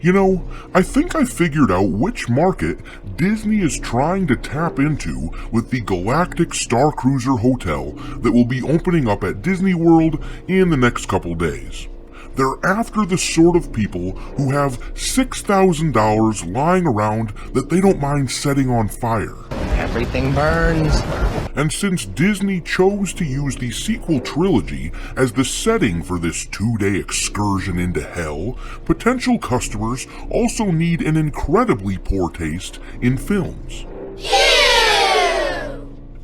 You know, I think I figured out which market Disney is trying to tap into with the Galactic Starcruiser hotel that will be opening up at Disney World in the next couple days. They're after the sort of people who have $6,000 lying around that they don't mind setting on fire. Everything burns. And since Disney chose to use the sequel trilogy as the setting for this 2-day excursion into hell, potential customers also need an incredibly poor taste in films.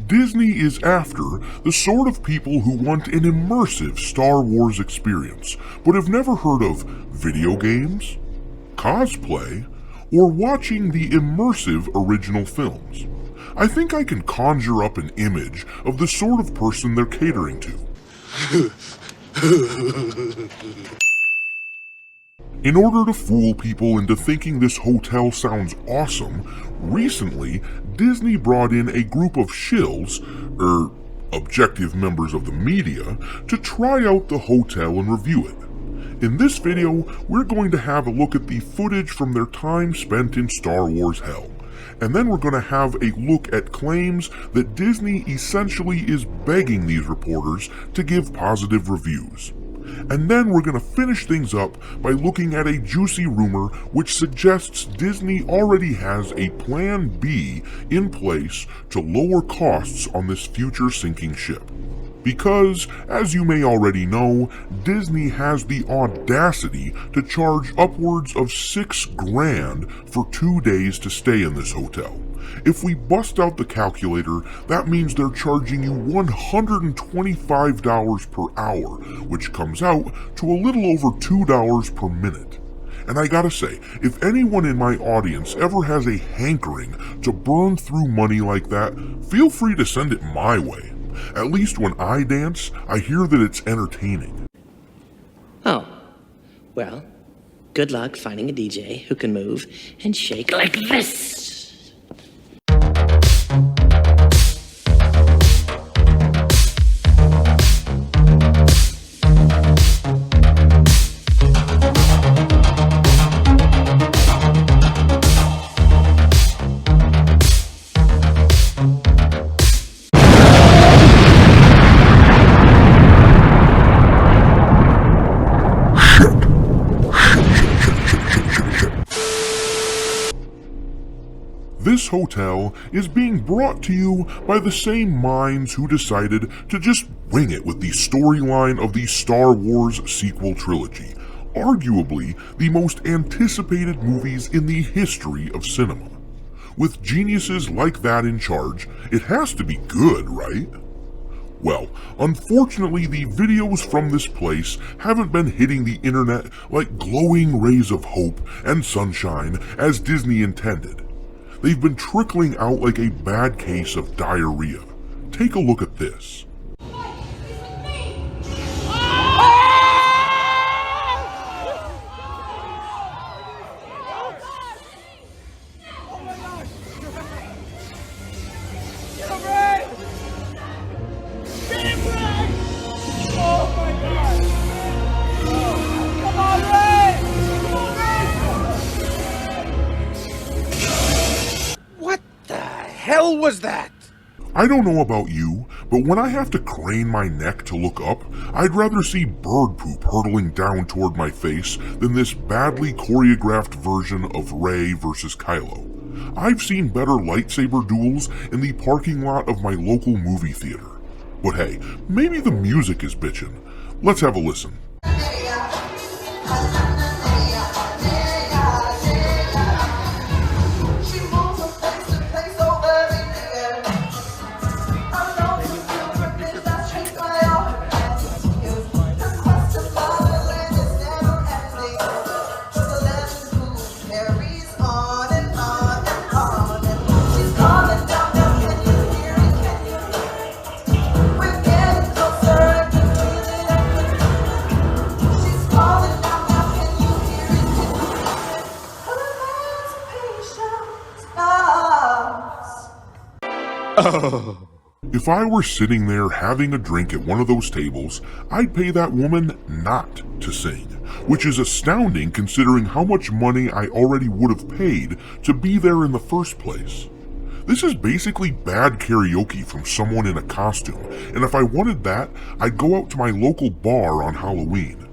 Disney is after the sort of people who want an immersive Star Wars experience, but have never heard of video games, cosplay, or watching the immersive original films. I think I can conjure up an image of the sort of person they're catering to. In order to fool people into thinking this hotel sounds awesome, recently Disney brought in a group of shills, objective members of the media, to try out the hotel and review it. In this video, we're going to have a look at the footage from their time spent in Star Wars hell. And then we're going to have a look at claims that Disney essentially is begging these reporters to give positive reviews. And then we're going to finish things up by looking at a juicy rumor which suggests Disney already has a plan B in place to lower costs on this future sinking ship. Because, as you may already know, Disney has the audacity to charge upwards of $6,000 for 2 days to stay in this hotel. If we bust out the calculator, that means they're charging you $125 per hour, which comes out to a little over $2 per minute. And I gotta say, if anyone in my audience ever has a hankering to burn through money like that, feel free to send it my way. At least when I dance, I hear that it's entertaining. Oh, well, good luck finding a DJ who can move and shake like this. This hotel is being brought to you by the same minds who decided to just wing it with the storyline of the Star Wars sequel trilogy, arguably the most anticipated movies in the history of cinema. With geniuses like that in charge, it has to be good, right? Well, unfortunately the videos from this place haven't been hitting the internet like glowing rays of hope and sunshine as Disney intended. They've been trickling out like a bad case of diarrhea. Take a look at this. Hell was that? I don't know about you, but when I have to crane my neck to look up, I'd rather see bird poop hurtling down toward my face than this badly choreographed version of Rey versus Kylo. I've seen better lightsaber duels in the parking lot of my local movie theater. But hey, maybe the music is bitchin'. Let's have a listen. If I were sitting there having a drink at one of those tables, I'd pay that woman not to sing. which is astounding considering how much money I already would have paid to be there in the first place. This is basically bad karaoke from someone in a costume, and if I wanted that, I'd go out to my local bar on Halloween.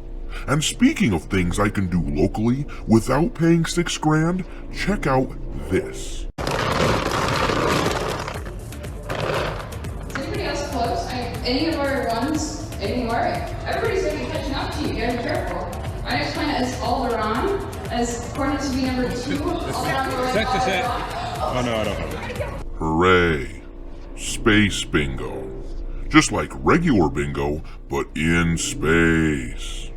And speaking of things I can do locally without paying $6 grand, check out this. Is anybody else close? Any of our ones anymore? Everybody's going to be catching up to you. You gotta be careful. Our next planet is Alderaan, as according to be number 2. Texas it. Oh no, I don't have it. Hooray! Space bingo. Just like regular bingo, but in space.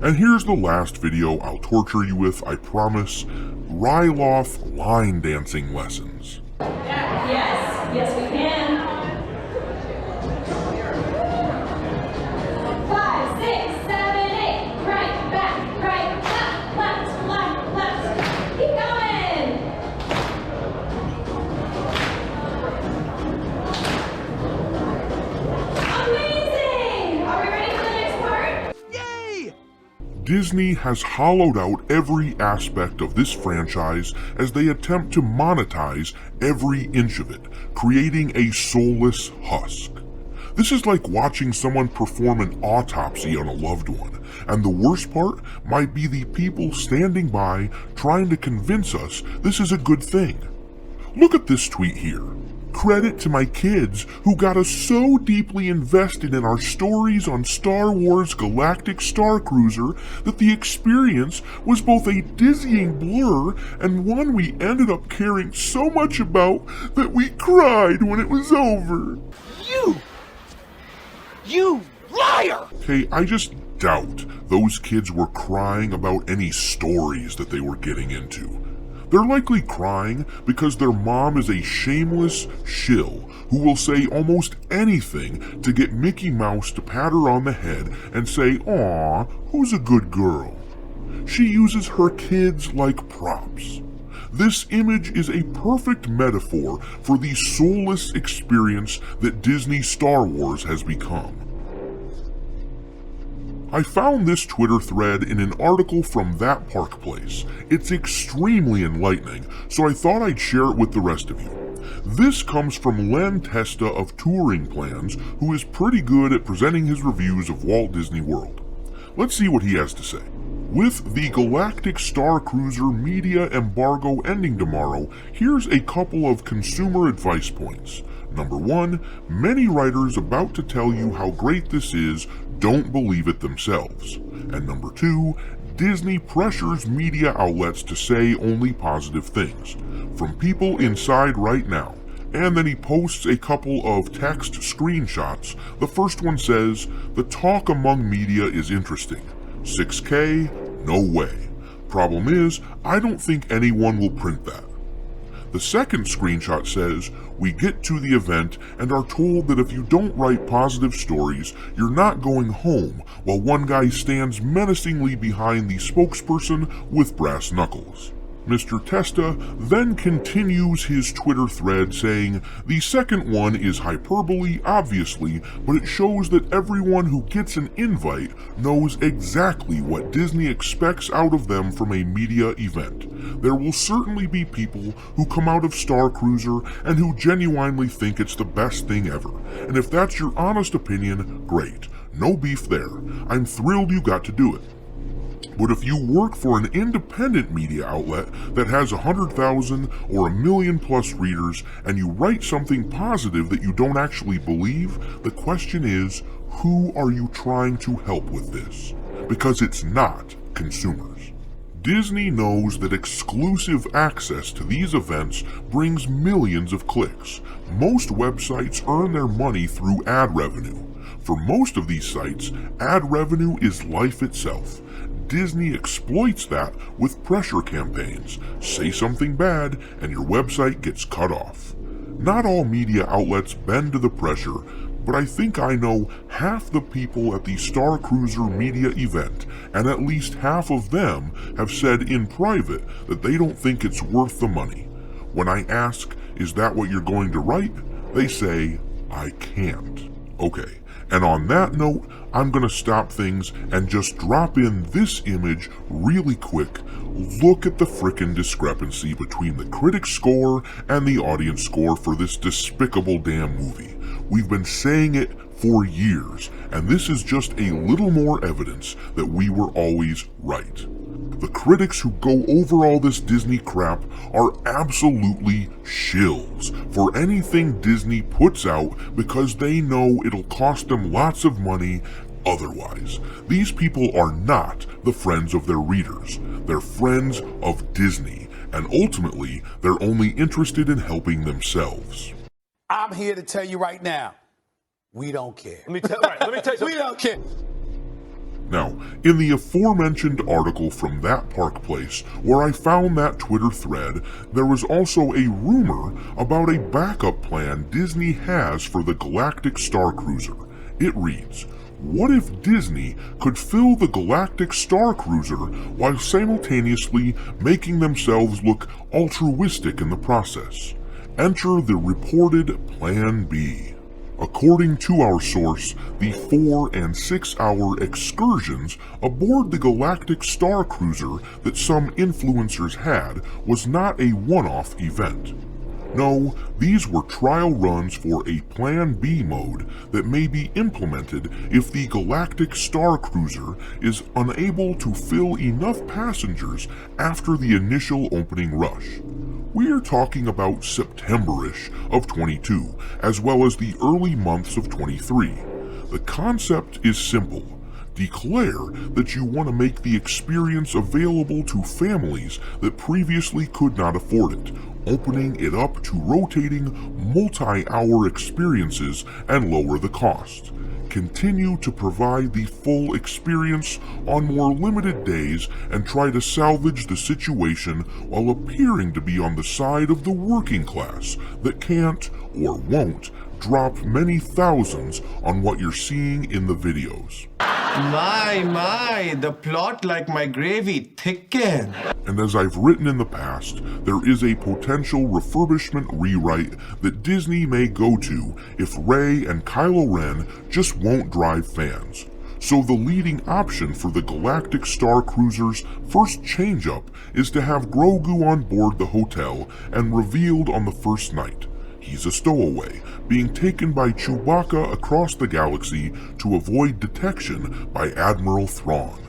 And here's the last video I'll torture you with, I promise. Ryloth line dancing lessons. Yes, we can. 5, 6, 7, 8. Right, back, right, left. Keep going. Amazing! Are we ready for the next part? Disney has hollowed out every aspect of this franchise as they attempt to monetize every inch of it, creating a soulless husk. This is like watching someone perform an autopsy on a loved one, and the worst part might be the people standing by trying to convince us this is a good thing. Look at this tweet here. Credit to my kids who got us so deeply invested in our stories on Star Wars Galactic Starcruiser that the experience was both a dizzying blur and one we ended up caring so much about that we cried when it was over. You liar! Okay, I just doubt those kids were crying about any stories that they were getting into. They're likely crying because their mom is a shameless shill who will say almost anything to get Mickey Mouse to pat her on the head and say, "Aw, who's a good girl?" She uses her kids like props. This image is a perfect metaphor for the soulless experience that Disney Star Wars has become. I found this Twitter thread in an article from That Park Place. It's extremely enlightening, so I thought I'd share it with the rest of you. This comes from Len Testa of Touring Plans, who is pretty good at presenting his reviews of Walt Disney World. Let's see what he has to say. With the Galactic Starcruiser media embargo ending tomorrow, here's a couple of consumer advice points. Number 1, many writers about to tell you how great this is don't believe it themselves. And number 2, Disney pressures media outlets to say only positive things. From people inside right now. And then he posts a couple of text screenshots. The first one says, "The talk among media is interesting. 6K? No way. Problem is, I don't think anyone will print that." The second screenshot says, "We get to the event and are told that if you don't write positive stories, you're not going home," while one guy stands menacingly behind the spokesperson with brass knuckles. Mr. Testa then continues his Twitter thread saying, "The second one is hyperbole, obviously, but it shows that everyone who gets an invite knows exactly what Disney expects out of them from a media event. There will certainly be people who come out of Starcruiser and who genuinely think it's the best thing ever. And if that's your honest opinion, great. No beef there. I'm thrilled you got to do it. But if you work for an independent media outlet that has 100,000 or 1 million plus readers and you write something positive that you don't actually believe, the question is, who are you trying to help with this? Because it's not consumers. Disney knows that exclusive access to these events brings millions of clicks. Most websites earn their money through ad revenue. For most of these sites, ad revenue is life itself. Disney exploits that with pressure campaigns. Say something bad and your website gets cut off. Not all media outlets bend to the pressure, but I think I know half the people at the Starcruiser media event, and at least half of them have said in private that they don't think it's worth the money. When I ask, "Is that what you're going to write?" they say, "I can't." Okay, And on that note, I'm gonna stop things and just drop in this image really quick. Look at the frickin' discrepancy between the critic score and the audience score for this despicable damn movie. We've been saying it for years, and this is just a little more evidence that we were always right. The critics who go over all this Disney crap are absolutely shills for anything Disney puts out because they know it'll cost them lots of money otherwise. These people are not the friends of their readers. They're friends of Disney, and ultimately, they're only interested in helping themselves. I'm here to tell you right now, we don't care. Let me tell you something. We don't care. Now, in the aforementioned article from That Park Place, where I found that Twitter thread, there was also a rumor about a backup plan Disney has for the Galactic Starcruiser. It reads, "What if Disney could fill the Galactic Starcruiser while simultaneously making themselves look altruistic in the process? Enter the reported Plan B." According to our source, the 4 and 6 hour excursions aboard the Galactic Starcruiser that some influencers had was not a one-off event. No, these were trial runs for a Plan B mode that may be implemented if the Galactic Starcruiser is unable to fill enough passengers after the initial opening rush. We're talking about September-ish of 22, as well as the early months of 23. The concept is simple. Declare that you want to make the experience available to families that previously could not afford it, opening it up to rotating multi-hour experiences and lower the cost. Continue to provide the full experience on more limited days and try to salvage the situation while appearing to be on the side of the working class that can't or won't drop many thousands on what you're seeing in the videos. My, the plot like my gravy thicken. And as I've written in the past, there is a potential refurbishment rewrite that Disney may go to if Rey and Kylo Ren just won't drive fans. So the leading option for the Galactic Starcruiser's first change-up is to have Grogu on board the hotel and revealed on the first night. He's a stowaway, being taken by Chewbacca across the galaxy to avoid detection by Admiral Thrawn.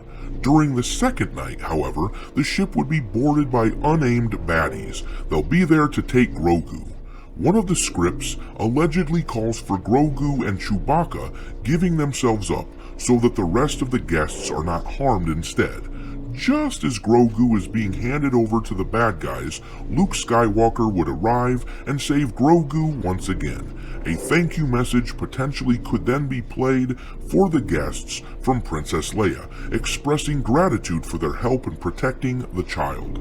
During the second night, however, the ship would be boarded by unnamed baddies. They'll be there to take Grogu. One of the scripts allegedly calls for Grogu and Chewbacca giving themselves up so that the rest of the guests are not harmed instead. Just as Grogu is being handed over to the bad guys, Luke Skywalker would arrive and save Grogu once again. A thank you message potentially could then be played for the guests from Princess Leia, expressing gratitude for their help in protecting the child.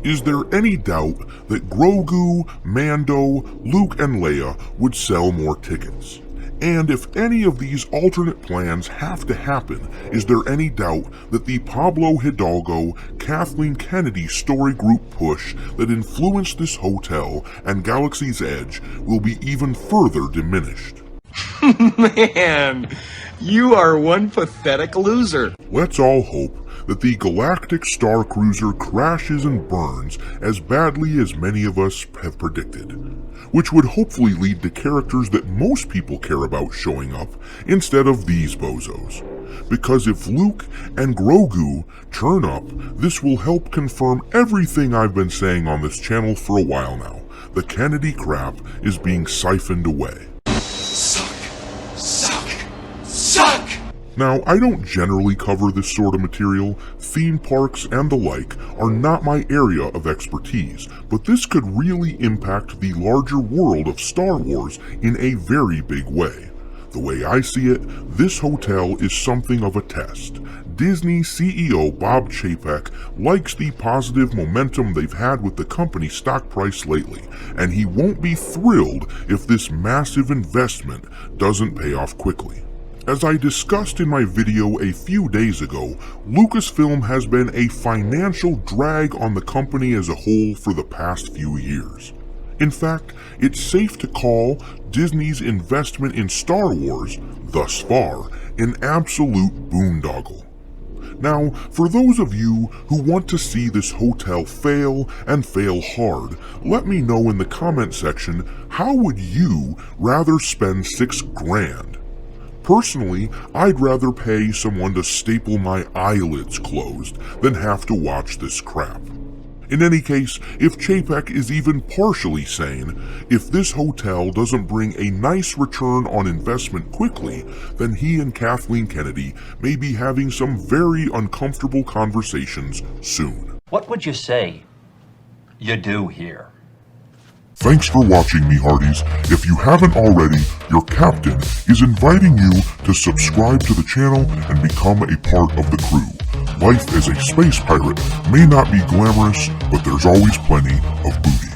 Is there any doubt that Grogu, Mando, Luke, and Leia would sell more tickets? And if any of these alternate plans have to happen, is there any doubt that the Pablo Hidalgo, Kathleen Kennedy story group push that influenced this hotel and Galaxy's Edge will be even further diminished? Man, you are one pathetic loser. Let's all hope that the Galactic Starcruiser crashes and burns as badly as many of us have predicted, which would hopefully lead to characters that most people care about showing up instead of these bozos. Because if Luke and Grogu turn up, this will help confirm everything I've been saying on this channel for a while now. The Kennedy crap is being siphoned away. Suck. Now, I don't generally cover this sort of material. Theme parks and the like are not my area of expertise, but this could really impact the larger world of Star Wars in a very big way. The way I see it, this hotel is something of a test. Disney CEO Bob Chapek likes the positive momentum they've had with the company's stock price lately, and he won't be thrilled if this massive investment doesn't pay off quickly. As I discussed in my video a few days ago, Lucasfilm has been a financial drag on the company as a whole for the past few years. In fact, it's safe to call Disney's investment in Star Wars, thus far, an absolute boondoggle. Now, for those of you who want to see this hotel fail and fail hard, let me know in the comment section, how would you rather spend $6 grand? Personally, I'd rather pay someone to staple my eyelids closed than have to watch this crap. In any case, if Chapek is even partially sane, if this hotel doesn't bring a nice return on investment quickly, then he and Kathleen Kennedy may be having some very uncomfortable conversations soon. What would you say you do here? Thanks for watching, me hearties. If you haven't already, your captain is inviting you to subscribe to the channel and become a part of the crew. Life as a space pirate may not be glamorous, but there's always plenty of booty.